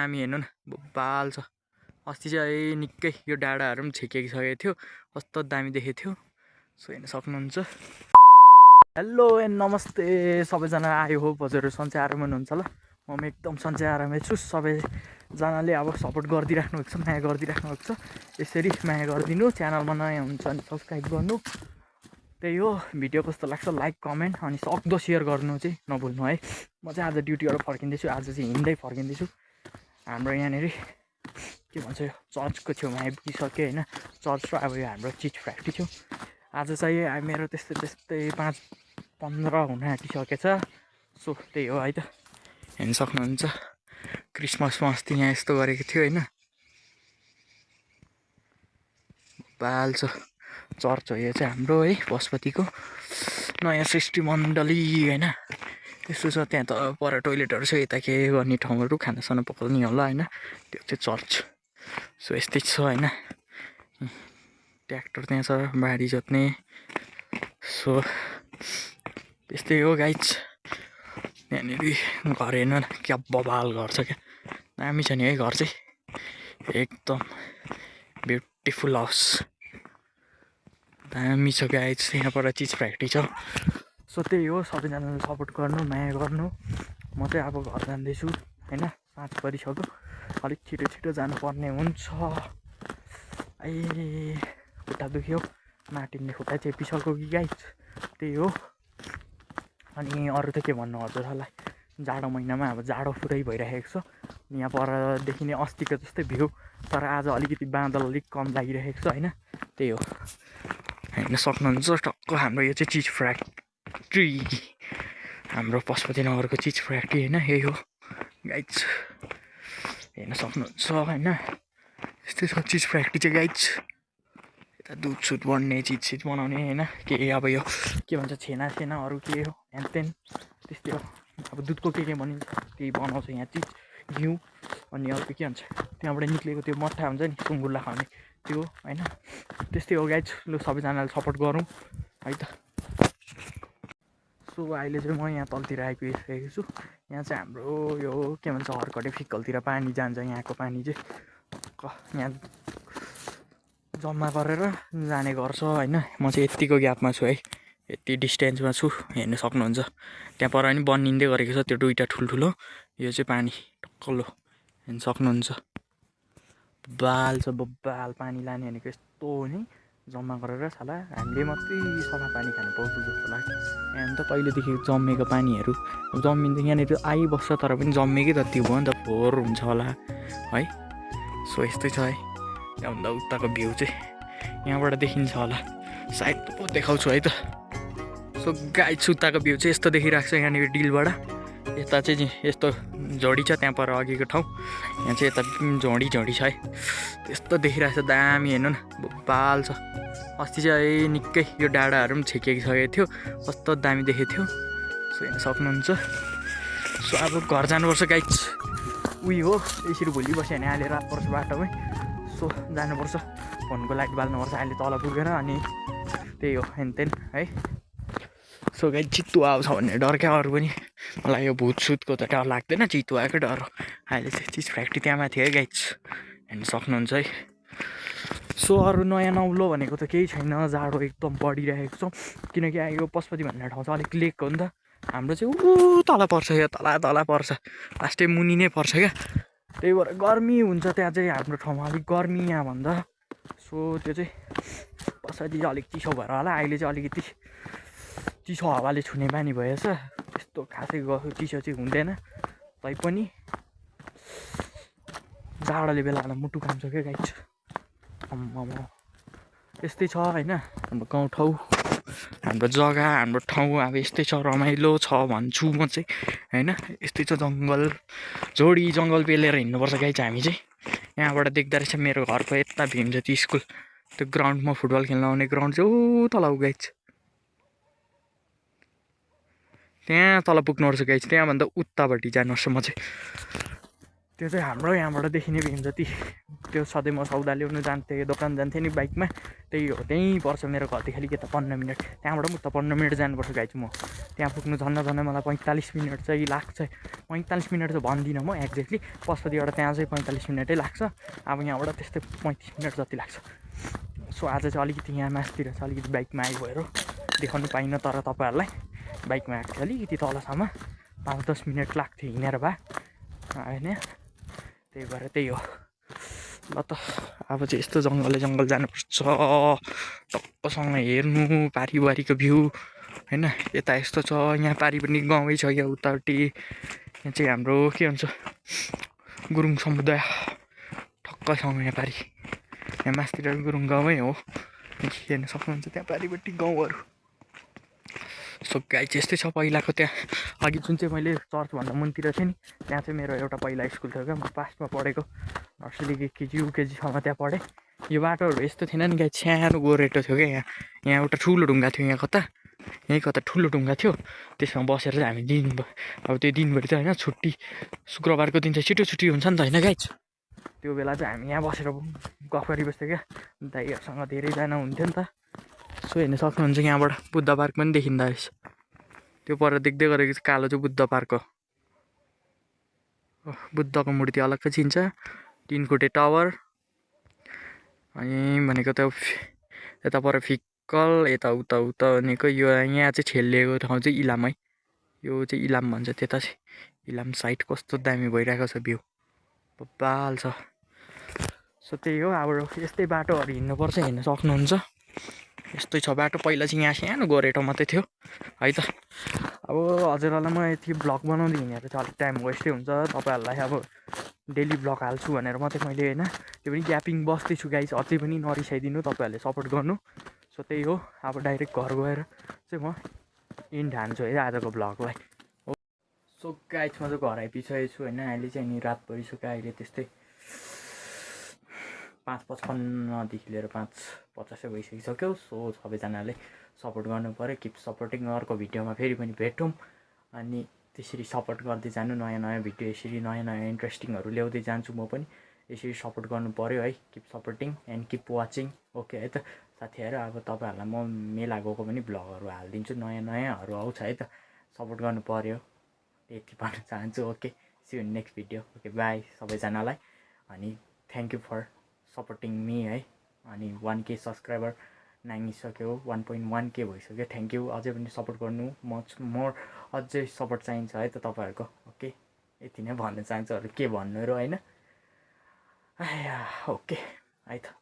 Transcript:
दामी हेर्नु न बब्बाल छ। अस्ति चाहिँ निकै यो डाँडाहरू पनि छेकिसकेको थियो, कस्तो दामी देखेको थियो। सो हेर्न सक्नुहुन्छ। हेलो एन्ड नमस्ते सबैजना, आयो हो हजुरहरू सन्चै आरामै हुनुहुन्छ ल। म एकदम सन्चै आरामै छु। सबैजनाले अब सपोर्ट गरिदिइराख्नु भएको छ, माया गरिदिइराख्नु भएको छ। यसरी माया गरिदिनु, च्यानलमा नयाँ हुन्छ भने सब्सक्राइब गर्नु। त्यही हो, भिडियो कस्तो लाग्छ लाइक कमेन्ट अनि सक्दो सेयर गर्नु चाहिँ नभुल्नु है। म चाहिँ आज ड्युटीबाट फर्किँदैछु, आज चाहिँ हिँड्दै फर्किँदैछु। हाम्रो यहाँनिर के भन्छ यो चर्चको छेउमा आइपुगिसक्यो होइन। चर्च र अब यो हाम्रो चिज फ्याक्ट्री थियो। आज चाहिँ मेरो त्यस्तै 5:15 हुन आँटिसकेछ। सो त्यही हो है त, हेर्न सक्नुहुन्छ। क्रिसमसमा अस्ति यहाँ यस्तो गरेको थियो होइन, बाल छ। चर्च हो यो चाहिँ हाम्रो है, पशुपतिको नयाँ सृष्टि मण्डली होइन। त्यस्तो छ। त्यहाँ त पर टोइलेटहरू छ, यता के गर्ने ठाउँहरू, खानासाना पकाउने होला होइन। त्यो चाहिँ चर्च। सो यस्तै छ होइन। ट्र्याक्टर त्यहाँ छ, बारी जोत्ने। सो त्यस्तै हो गाइज। यहाँनिर घर हेर्नु न, क्या बबाल घर छ क्या, दामी छ नि है घर चाहिँ, एकदम ब्युटिफुल हाउस, दामी छ गाइज। यहाँबाट चिज फ्याक्ट्री छ। सो त्यही हो, सबैजनाले सपोर्ट गर्नु, माया गर्नु। म चाहिँ अब घर जाँदैछु होइन, साँझ परिसक्यो, अलिक छिटो जानुपर्ने हुन्छ। खुट्टा दुख्यो, मार्टिनले खुट्टा चेपिसक्यो कि गाइज, त्यही हो। अनि अरू त के भन्नु हजुरहरूलाई, जाडो महिनामा अब जाडो पुरै भइरहेको छ। यहाँ परदेखि नै अस्तिको जस्तै भ्यू, तर आज अलिकति बादल अलिक कम लागिरहेको छ होइन। त्यही हो, हेर्न सक्नुहुन्छ। टक्क हाम्रो यो चाहिँ चिज फ्याक्ट्री, हाम्रो पशुपतिनगरको चिज फ्याक्ट्री होइन, यही हो गाइज, हेर्न सक्नुहुन्छ होइन। यस्तै छ चिज फ्याक्ट्री चाहिँ गाइज। यता दुध सुध बन्ने, चिज बनाउने होइन, के अब यो के भन्छ छेनाहरू के हो ह्यानतेन त्यस्तै हो। अब दुधको के बनिन्छ त्यही बनाउँछ यहाँ चिज, घिउ। अनि अर्को के भन्छ त्यहाँबाट निक्लेको त्यो मट्ठा हुन्छ नि, सुँगुरलाई खाने त्यो होइन। त्यस्तै हो गाइज। लु सबैजनाले सपोर्ट गरौँ है त। सो अहिले चाहिँ म यहाँ तलतिर आइपुगिसकेको छु। यहाँ चाहिँ हाम्रो यो के भन्छ हर्कटे फिक्कलतिर पानी जान्छ। यहाँको पानी चाहिँ यहाँ जम्मा गरेर जाने गर्छ होइन। म चाहिँ यत्तिको ग्यापमा छु है, यति डिस्टेन्समा छु, हेर्न सक्नुहुन्छ। त्यहाँ पर पनि बनिँदै गरेको छ त्यो दुईवटा ठुल्ठुलो। यो चाहिँ पानी टक्कलो हेर्न सक्नुहुन्छ। बब्बाल छ, बब्बाल पानी लाने भनेको यस्तो हो नि, जम्मा गरेर साला हामीले मात्रै सफा पानी खानु पाउँछु जस्तो लाग्छ। यहाँ त पहिलेदेखि जम्मेको पानीहरू जमिन्छ, यहाँनिर आइबस्छ तर पनि जम्मेकै त त्यो भयो नि त, फोहोर हुन्छ होला है। सो यस्तै छ है। त्यहाँभन्दा उताको भ्यू चाहिँ यहाँबाट देखिन्छ होला, सायद पो देखाउँछु है त। सो गाइज उताको भ्यू चाहिँ यस्तो देखिरहेको छ यहाँनिर डिलबाट। यता चाहिँ यस्तो झोडी छ, त्यहाँ पर अघिको ठाउँ, यहाँ चाहिँ यता झोडी छ है। त्यस्तो देखिरहेको छ, दामी हेर्नु न बब्बाल छ। अस्ति चाहिँ निकै यो डाँडाहरू पनि छेकिसकेको थियो, कस्तो दामी देखेको थियो। सो हेर्न सक्नुहुन्छ। सो अब घर जानुपर्छ गाइज। उही हो, यसरी भोलि बस्यो भने अहिले रात पर्छ बाटोमै। सो जानुपर्छ, फोनको लाइट बाल्नुपर्छ अहिले तल पुगेर। अनि त्यही हो हेनतेन है। सो गाइज चित्तु आउँछ भन्ने डर क्या, अरू पनि मलाई यो भूतसुतको त डर लाग्दैन, चित्तु आएको डर हो। अहिले चाहिँ चिज फ्याक्ट्री त्यहाँ माथि है गाइज, हेर्न सक्नुहुन्छ है। सो अरू नयाँ नौलो भनेको त केही छैन, जाडो एकदम बढिरहेको छ। किनकि यो पशुपति भन्ने ठाउँ चाहिँ अलिक लेक हो नि त, हाम्रो चाहिँ ऊ तल पर्छ, यो तल पर्छ, लास्टै मुनि नै पर्छ क्या। त्यही भएर गर्मी हुन्छ त्यहाँ चाहिँ, हाम्रो ठाउँमा अलिक गर्मी यहाँभन्दा। सो त्यो चाहिँ पछाडि अलिक चिसो भएर होला, अहिले चाहिँ अलिकति चिसो हावाले छुने बानी भएछ। त्यस्तो खासै चिसो चाहिँ हुँदैन, तैपनि जाडोले बेला बेला मुटु कान्छ क्या गाइज। यस्तै छ होइन हाम्रो गाउँठाउँ, हाम्रो जग्गा, हाम्रो ठाउँ अब यस्तै छ, रमाइलो छ भन्छु म चाहिँ होइन। यस्तै छ, झोडी जङ्गल पेलेर हिँड्नुपर्छ गाइज हामी चाहिँ। यहाँबाट देख्दा रहेछ मेरो घरको यता भीमज्योति स्कुल, त्यो ग्राउन्डमा फुटबल खेल्न आउने ग्राउन्ड चाहिँ ऊ तल गाइज, त्यहाँ तल पुग्नुपर्छ गाइज। त्यहाँभन्दा उतापट्टि जानुपर्छ म चाहिँ। त्यो चाहिँ हाम्रो यहाँबाट देखिने भ्यू जति त्यो सधैँ म सौदा ल्याउनु जान्थेँ दोकान जान्थेँ नि बाइकमा त्यही हो त्यहीँ पर्छ मेरो घरदेखि अलिकति 15 मिनट त्यहाँबाट म त 15 मिनट जानुपर्छ गाइज म त्यहाँ पुग्नु झन् मलाई 45 मिनट चाहिँ लाग्छ 45 मिनट चाहिँ भन्दिनँ म एक्ज्याक्टली पशुपतिबाट त्यहाँ चाहिँ 45 मिनटै लाग्छ अब यहाँबाट त्यस्तै 35 मिनट जति लाग्छ सो आज चाहिँ अलिकति यहाँ मासतिर चाहिँ अलिकति बाइकमा आइ भएर देखाउनु पाइनँ तर तपाईँहरूलाई बाइकमा आएको थियो अलिकति तलसम्म 5-10 मिनट लाग्थ्यो हिँडेर भए होइन त्यही भएर त्यही हो ल त अब चाहिँ यस्तो जङ्गल जानुपर्छ टक्कसँग हेर्नु पारिवारिको भ्यू होइन यता यस्तो छ यहाँ पारि पनि गाउँै छ यहाँ उतापट्टि यहाँ चाहिँ हाम्रो के भन्छ गुरुङ समुदाय ठक्कसँग यहाँ पारि यहाँ मासतिर गुरुङ गाउँै हो हेर्न सक्नुहुन्छ त्यहाँ पारिपट्टि गाउँहरू सो गाई चाहिँ यस्तै छ पहिलाको त्यहाँ अघि जुन चाहिँ मैले चर्चभन्दा मुनतिर थिएँ नि त्यहाँ चाहिँ मेरो एउटा पहिला स्कुल थियो क्या म पासमा पढेको नर्सरी केजी युकेजीसम्म त्यहाँ पढेँ यो बाटोहरू यस्तो थिएन नि गाई सानो गोरेटो थियो क्या यहाँ एउटा ठुलो ढुङ्गा थियो यहीँ कता ठुलो ढुङ्गा थियो त्यसमा बसेर चाहिँ हामी अब त्यो दिनभरि त होइन छुट्टी शुक्रबारको दिन चाहिँ छिटो छुट्टी हुन्छ नि त होइन गाइज त्यो बेला चाहिँ हामी यहाँ बसेर गफ गरिबस्थ्यो क्या दाइहरूसँग धेरैजना हुन्थ्यो नि त सो हेर्न सक्नुहुन्छ यहाँबाट बुद्ध पार्क पनि देखिँदो रहेछ त्यो पर देख्दै गरेको चाहिँ कालो चाहिँ बुद्ध पार्क हो बुद्धको मूर्ति अलग्गै चिन्छ 3 खुटे टावर अनि भनेको त यता पर फिक्कल यता उता भनेको यो यहाँ चाहिँ छेलिएको ठाउँ चाहिँ इलाम है यो चाहिँ इलाम भन्छ त्यता चाहिँ इलाम साइड कस्तो दामी भइरहेको छ भ्यू बब्बाल छ सो त्यही हो अब यस्तै बाटोहरू हिँड्नुपर्छ हेर्न सक्नुहुन्छ यस्तै छ बाटो पहिला चाहिँ यहाँ सानो गोरेटो मात्रै थियो है त अब हजुरहरूलाई म यति भ्लग बनाउँदै हिँडेर चाहिँ अलिक टाइम वेस्टै हुन्छ तपाईँहरूलाई अब डेली भ्लग हाल्छु भनेर मात्रै मैले होइन त्यो पनि ग्यापिङ बस्दैछु गाइस अझै पनि नरिसाइदिनु तपाईँहरूले सपोर्ट गर्नु सो त्यही हो अब डाइरेक्ट घर गएर चाहिँ म इन्ड हान्छु है आजको भ्लगलाई सो गाइस म चाहिँ घर आइपुगिसकेको छु होइन अहिले चाहिँ नि रात परिसक्यो अहिले त्यस्तै 5:55 लिएर 5:50 भइसकिसक्यो सो सबैजनाले सपोर्ट गर्नु पऱ्यो किप सपोर्टिङ अर्को भिडियोमा फेरि पनि भेटौँ अनि त्यसरी सपोर्ट गर्दै जानु नयाँ भिडियो यसरी नयाँ इन्ट्रेस्टिङहरू ल्याउँदै जान्छु म पनि यसरी सपोर्ट गर्नु पऱ्यो है keep supporting and keep watching okay है त साथीहरू अब तपाईँहरूलाई म मेला गएको पनि भ्लगहरू हालिदिन्छु नयाँहरू आउँछ है त सपोर्ट गर्नु पऱ्यो यति भन्न चाहन्छु okay see you next video okay bye सबैजनालाई अनि thank you for supporting me है अनि 1K सब्सक्राइबर नागिसक्यो 1.1K भइसक्यो थ्याङ्क यू अझै पनि सपोर्ट गर्नु मच मोर अझै सपोर्ट चाहिन्छ है त तपाईँहरूको ओके यति नै भन्न चाहन्छु अरू के भन्नु र होइन ओके है त